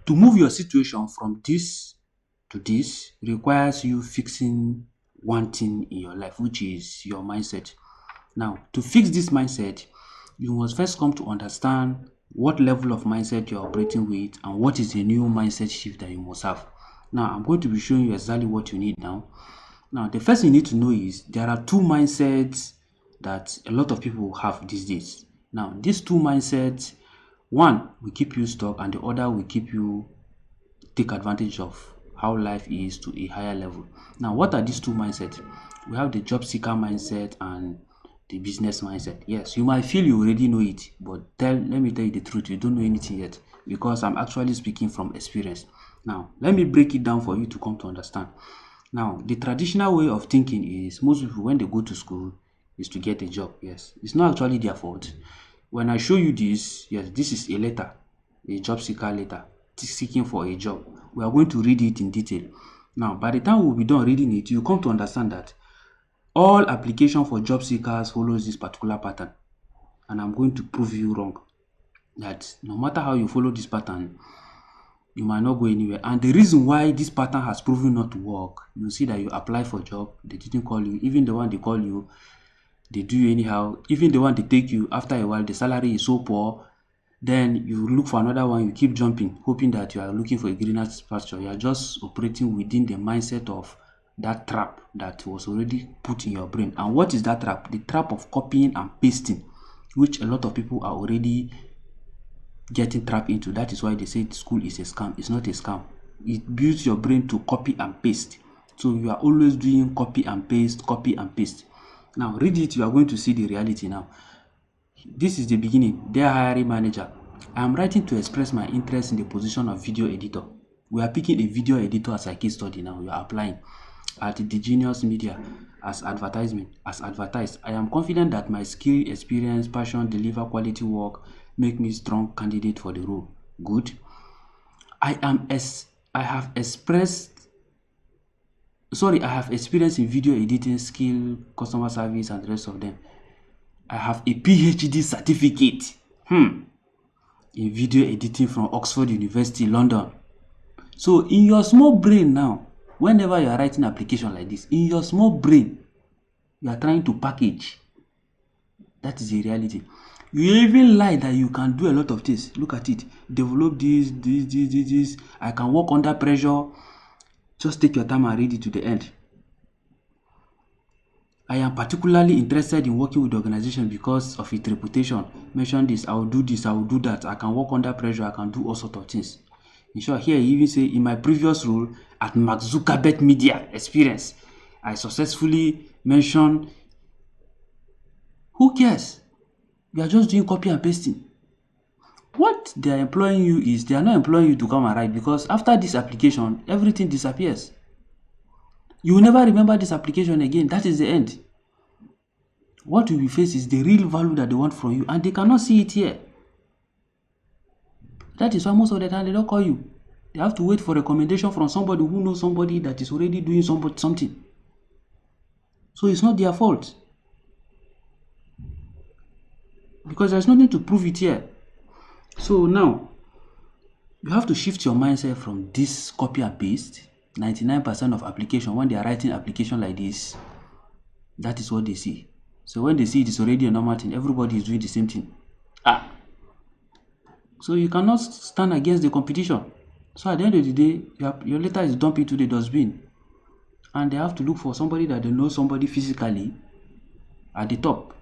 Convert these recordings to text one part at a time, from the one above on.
To move your situation from this to this requires you fixing one thing in your life, which is your mindset. Now, to fix this mindset, you must first come to understand what level of mindset you're operating with and what is the new mindset shift that you must have. Now, I'm going to be showing you exactly what you need now. Now, the first thing you need to know is there are two mindsets that a lot of people have these days. Now, these two mindsets, one will keep you stuck and the other will keep you take advantage of how life is to a higher level. Now, what are these two mindsets? We have the job seeker mindset and the business mindset. Yes, you might feel you already know it, but let me tell you the truth, you don't know anything yet because I'm actually speaking from experience. Now, let me break it down for you to come to understand. Now, the traditional way of thinking is most people, when they go to school, is to get a job. Yes, it's not actually their fault. When I show you this, yes, this is a letter, a job seeker letter, seeking for a job. We are going to read it in detail. Now, by the time we'll be done reading it, you come to understand that all application for job seekers follows this particular pattern. And I'm going to prove you wrong. That no matter how you follow this pattern, you might not go anywhere. And the reason why this pattern has proven not to work, you see that you apply for a job, they didn't call you. Even the one they call you, they do you anyhow. Even the one they take you, after a while, the salary is so poor. Then you look for another one, you keep jumping, hoping that you are looking for a greener pasture. You are just operating within the mindset of that trap that was already put in your brain. And what is that trap? The trap of copying and pasting, which a lot of people are already getting trapped into. That is why they say school is a scam. It's not a scam. It builds your brain to copy and paste. So you are always doing copy and paste, copy and paste. Now read it, you are going to see the reality now. This is the beginning. Dear hiring manager, I am writing to express my interest in the position of video editor. We are picking a video editor as a case study now. We are applying at the Genius Media as advertised. I am confident that my skill, experience, passion, deliver quality work make me strong candidate for the role. Good. I have experience in video editing skill, customer service, and the rest of them. I have a PhD certificate in video editing from Oxford University, London. So in your small brain now, whenever you are writing application like this, in your small brain, you are trying to package. That is the reality. You even lie that you can do a lot of things. Look at it. Develop this. I can work under pressure. Just take your time and read it to the end. I am particularly interested in working with the organization because of its reputation. Mention this, I will do this, I will do that. I can work under pressure, I can do all sorts of things. In short, here you even say, in my previous role at Mark Zuckerberg Media Experience, I successfully mentioned. Who cares? You are just doing copy and pasting. What they are employing you is, they are not employing you to come and write, because after this application, everything disappears. You will never remember this application again. That is the end. What you will face is the real value that they want from you, and they cannot see it here. That is why most of the time they don't call you. They have to wait for recommendation from somebody who knows somebody that is already doing something. So it's not their fault, because there's nothing to prove it here. So now, you have to shift your mindset from this copy and paste. 99% of application, when they are writing application like this, that is what they see. So when they see it is already a normal thing, everybody is doing the same thing. So you cannot stand against the competition. So at the end of the day, your letter is dumped into the dustbin. And they have to look for somebody that they know somebody physically at the top.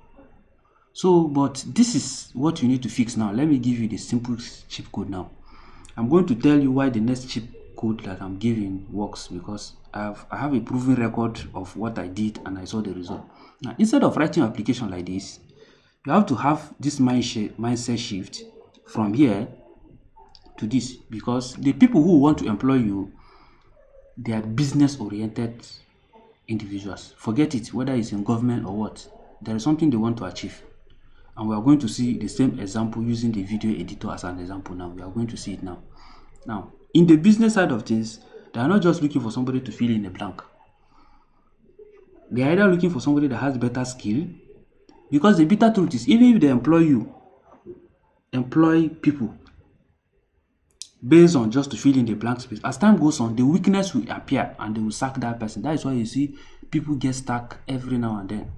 So, but this is what you need to fix now. Let me give you the simple cheat code now. I'm going to tell you why the next cheat code that I'm giving works, because I have a proven record of what I did and I saw the result. Now, instead of writing an application like this, you have to have this mindset shift from here to this, because the people who want to employ you, they are business-oriented individuals. Forget it, whether it's in government or what. There is something they want to achieve. And we are going to see the same example using the video editor as an example now. We are going to see it now. Now, in the business side of things, they are not just looking for somebody to fill in a blank. They are either looking for somebody that has better skill, because the bitter truth is, even if they employ people, based on just to fill in the blank space. As time goes on, the weakness will appear and they will sack that person. That is why you see people get stuck every now and then.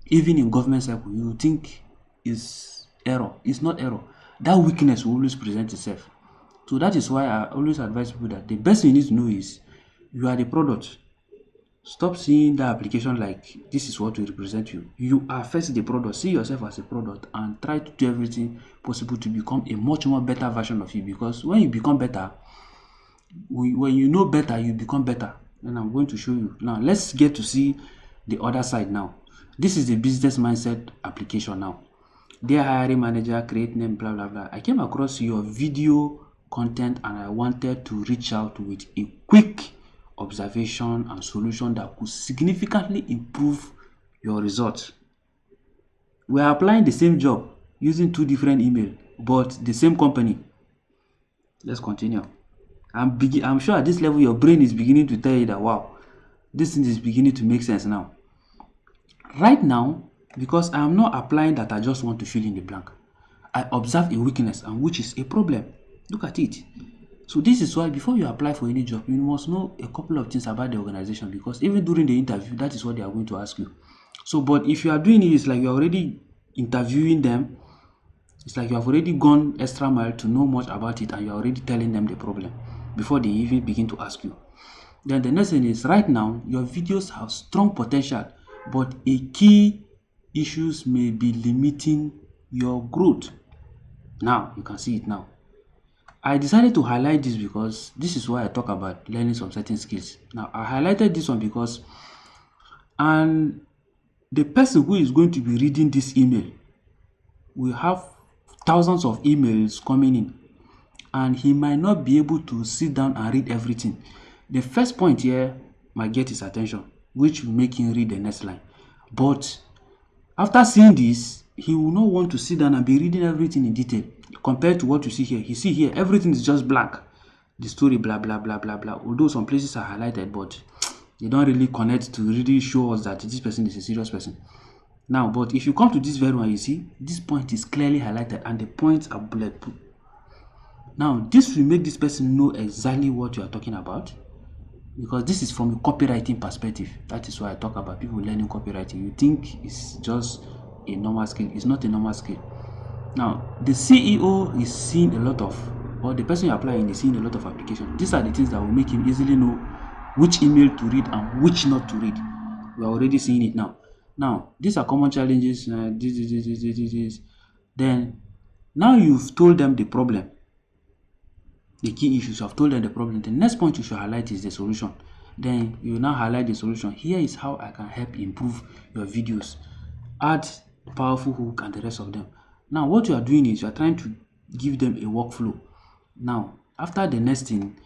Even in government circle, you think is error. It's not error. That weakness will always present itself. So that is why I always advise people that the best thing you need to know is you are the product. Stop seeing that application like this is what will represent you. You are first the product. See yourself as a product and try to do everything possible to become a much more better version of you. Because when you become better, when you know better, you become better. And I'm going to show you. Now, let's get to see the other side now. This is the business mindset application now. Dear hiring manager, create name, blah, blah, blah. I came across your video content and I wanted to reach out with a quick observation and solution that could significantly improve your results. We are applying the same job using 2 different emails, but the same company. Let's continue. I'm sure at this level your brain is beginning to tell you that wow, this thing is beginning to make sense now. Right now, because I am not applying that I just want to fill in the blank, I observe a weakness and which is a problem. Look at it. So this is why before you apply for any job, you must know a couple of things about the organization, because even during the interview, that is what they are going to ask you. So, but if you are doing it, it's like you're already interviewing them. It's like you have already gone extra mile to know much about it and you're already telling them the problem before they even begin to ask you. Then the next thing is, right now, your videos have strong potential, but a key issues may be limiting your growth. Now, you can see it now. I decided to highlight this because this is why I talk about learning some certain skills. Now, I highlighted this one because, and the person who is going to be reading this email will have thousands of emails coming in, and he might not be able to sit down and read everything. The first point here might get his attention, which will make him read the next line. But after seeing this, he will not want to sit down and be reading everything in detail. Compared to what you see here, you see here, everything is just blank. The story, blah, blah, blah, blah, blah. Although some places are highlighted, but they don't really connect to really show us that this person is a serious person. Now, but if you come to this very one, you see, this point is clearly highlighted and the points are bulletproof. Now, this will make this person know exactly what you are talking about, because this is from a copywriting perspective. That is why I talk about people learning copywriting. You think it's just a normal skill. It's not a normal skill. Now, the CEO is seeing a lot of, or the person you're applying is seeing a lot of applications. These are the things that will make him easily know which email to read and which not to read. We are already seeing it now. Now, these are common challenges. This. Then, now you've told them the problem, the key issues. You have told them the problem. The next point you should highlight is the solution. Then you now highlight the solution. Here is how I can help improve your videos. Add powerful hook and the rest of them. Now, what you are doing is you are trying to give them a workflow. Now, after the next thing,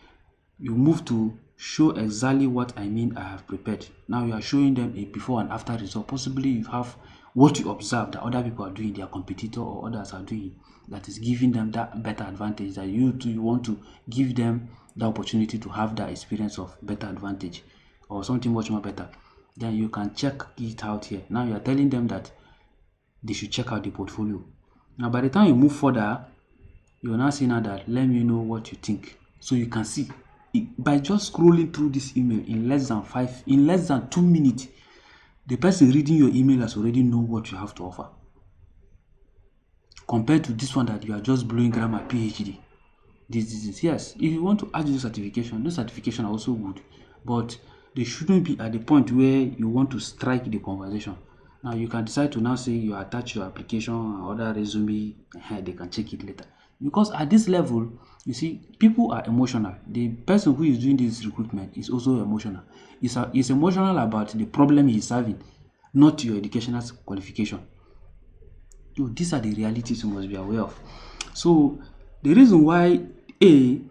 you move to show exactly what I mean I have prepared. Now you are showing them a before and after result. Possibly you have what you observe that other people are doing, their competitor or others are doing, that is giving them that better advantage, that you want to give them the opportunity to have that experience of better advantage or something much more better. Then you can check it out here. Now you are telling them that they should check out the portfolio. Now by the time you move further, you're now saying now that let me know what you think. So you can see by just scrolling through this email in less than 2 minutes, the person reading your email has already know what you have to offer. Compared to this one that you are just blowing grammar PhD. This. Yes, if you want to add those certifications are also good, but they shouldn't be at the point where you want to strike the conversation. Now you can decide to now say you attach your application or other resume, they can check it later. Because at this level, you see, people are emotional. The person who is doing this recruitment is also emotional. He's emotional about the problem he's having, not your educational qualification. So these are the realities you must be aware of. So the reason why A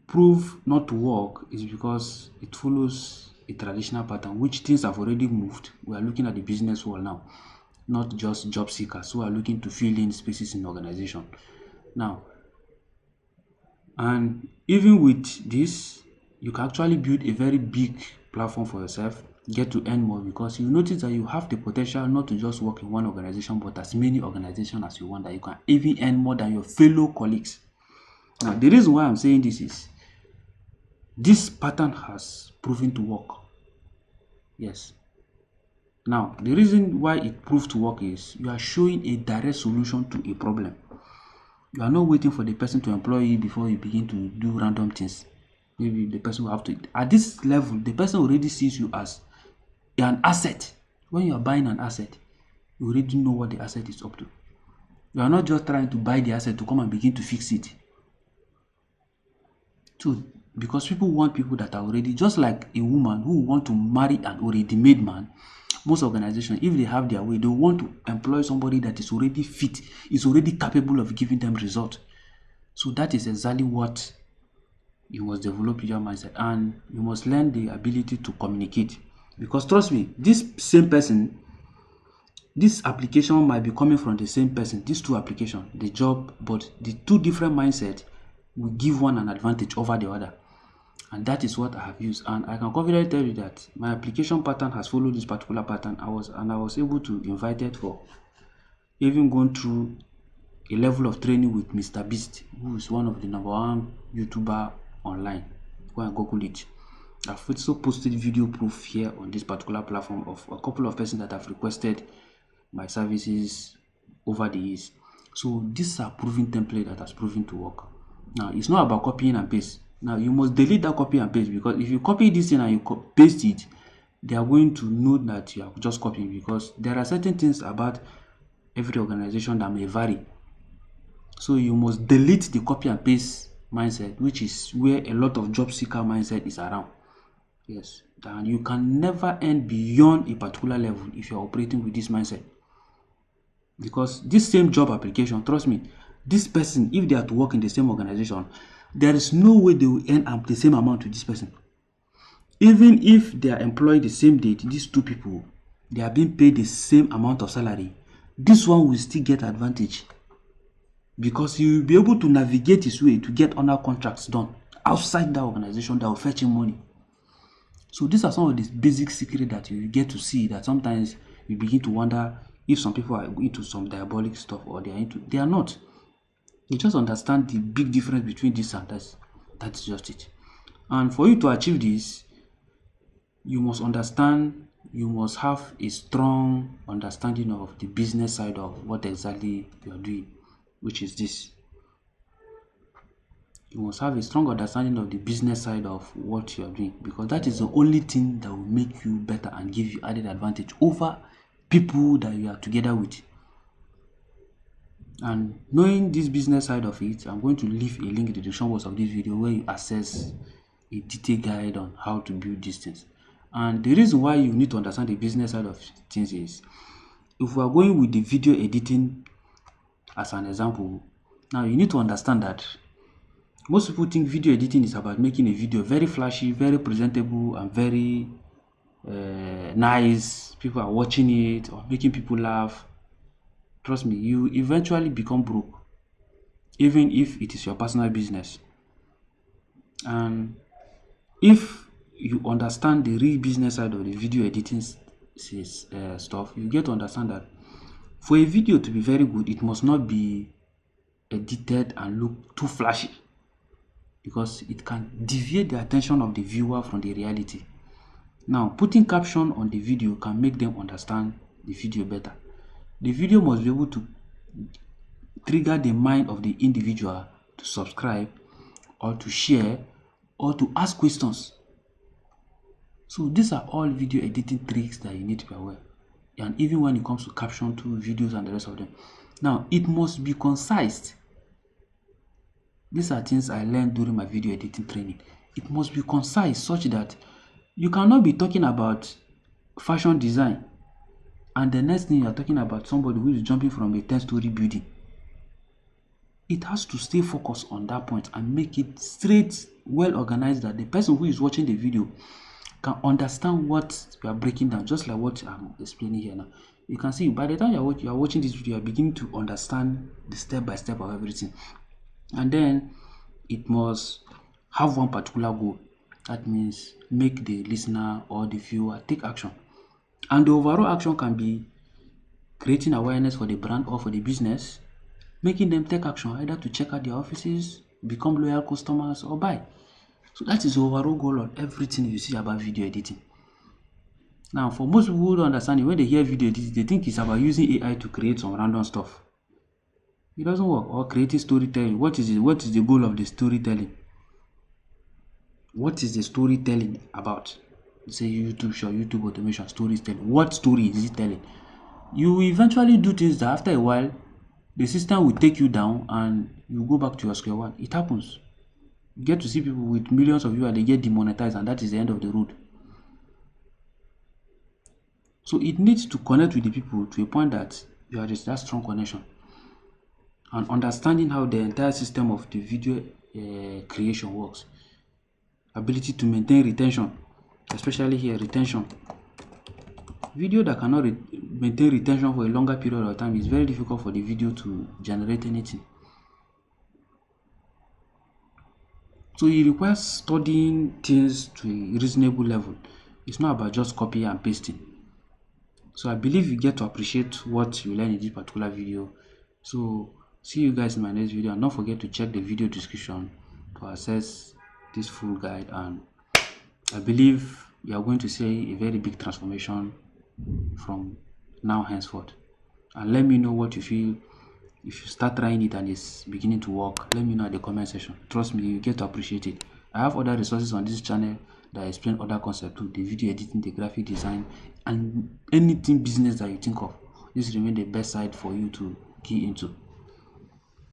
prove not to work is because it follows a traditional pattern, which things have already moved. We are looking at the business world now, not just job seekers who are looking to fill in spaces in organization. Now, and even with this, you can actually build a very big platform for yourself, get to earn more, because you notice that you have the potential not to just work in one organization, but as many organizations as you want, that you can even earn more than your fellow colleagues. Now, the reason why I'm saying this is this pattern has proven to work. Yes. Now, the reason why it proved to work is you are showing a direct solution to a problem. You are not waiting for the person to employ you before you begin to do random things. Maybe the person will have to. At this level, the person already sees you as an asset. When you are buying an asset, you already know what the asset is up to. You are not just trying to buy the asset to come and begin to fix it. So, because people want people that are already, just like a woman who want to marry an already made man, most organizations, if they have their way, they want to employ somebody that is already fit, is already capable of giving them result. So that is exactly what you must develop in your mindset, and you must learn the ability to communicate. Because trust me, this same person, this application might be coming from the same person, these two applications, the job, but the two different mindsets will give one an advantage over the other. And that is what I have used, and I can confidently tell you that my application pattern has followed this particular pattern. I was able to invite it for even going through a level of training with Mr. Beast, who is one of the #1 YouTuber online. Go and Google it. I've also posted video proof here on this particular platform of a couple of persons that have requested my services over the years. So these are proven template that has proven to work. Now, it's not about copying and paste. Now, you must delete that copy and paste, because if you copy this thing and you paste it, they are going to know that you are just copying, because there are certain things about every organization that may vary. So you must delete the copy and paste mindset, which is where a lot of job seeker mindset is around. Yes, and you can never earn beyond a particular level if you're operating with this mindset. Because this same job application, trust me, this person, if they are to work in the same organization, there is no way they will earn the same amount to this person. Even if they are employed the same date, these two people, they are being paid the same amount of salary, this one will still get advantage, because he will be able to navigate his way to get other contracts done outside that organization that will fetch him money. So these are some of the basic secrets that you get to see, that sometimes you begin to wonder if some people are into some diabolic stuff or they are not. You just understand the big difference between this and that. That's just it. And for you to achieve this, you must understand, you must have a strong understanding of the business side of what exactly you are doing, which is this. You must have a strong understanding of the business side of what you are doing, because that is the only thing that will make you better and give you added advantage over people that you are together with. And knowing this business side of it, I'm going to leave a link in the description box of this video where you access a detailed guide on how to build these things. And the reason why you need to understand the business side of things is, if we are going with the video editing as an example, now you need to understand that most people think video editing is about making a video very flashy, very presentable, and very nice. People are watching it or making people laugh. Trust me, you eventually become broke, even if it is your personal business. And if you understand the real business side of the video editing stuff, you get to understand that for a video to be very good, it must not be edited and look too flashy, because it can deviate the attention of the viewer from the reality. Now, putting caption on the video can make them understand the video better. The video must be able to trigger the mind of the individual to subscribe or to share or to ask questions. So these are all video editing tricks that you need to be aware. And even when it comes to caption to videos and the rest of them. Now, it must be concise. These are things I learned during my video editing training. It must be concise, such that you cannot be talking about fashion design and the next thing you are talking about somebody who is jumping from a 10-story building. It has to stay focused on that point and make it straight, well organized, that the person who is watching the video can understand what you are breaking down, just like what I'm explaining here now. You can see by the time you are watching this video, you are beginning to understand the step by step of everything. And then it must have one particular goal. That means make the listener or the viewer take action. And the overall action can be creating awareness for the brand or for the business, making them take action either to check out their offices become loyal customers or buy. So that is the overall goal of everything you see about video editing. Now, for most people who don't understand it, when they hear video editing, they think it's about using AI to create some random stuff. It doesn't work. Or creating storytelling. What is the goal of the storytelling? What is the storytelling about? Say YouTube show, YouTube automation, storytelling. What story is it telling? You will eventually do things that after a while, the system will take you down and you go back to your square one. It happens. You get to see people with millions of viewers, they get demonetized, and that is the end of the road. So it needs to connect with the people to a point that you are just that strong connection. And understanding how the entire system of the video creation works. Ability to maintain retention, especially here, retention. Video that cannot maintain retention for a longer period of time is very difficult for the video to generate anything. So it requires studying things to a reasonable level. It's not about just copying and pasting. So I believe you get to appreciate what you learn in this particular video. So see you guys in my next video, and don't forget to check the video description to access this full guide. And I believe you are going to see a very big transformation from now henceforth. And let me know what you feel. If you start trying it and it's beginning to work, let me know in the comment section. Trust me, you get to appreciate it. I have other resources on this channel that explain other concepts too, the video editing, the graphic design, and anything business that you think of. This remains the best side for you to key into.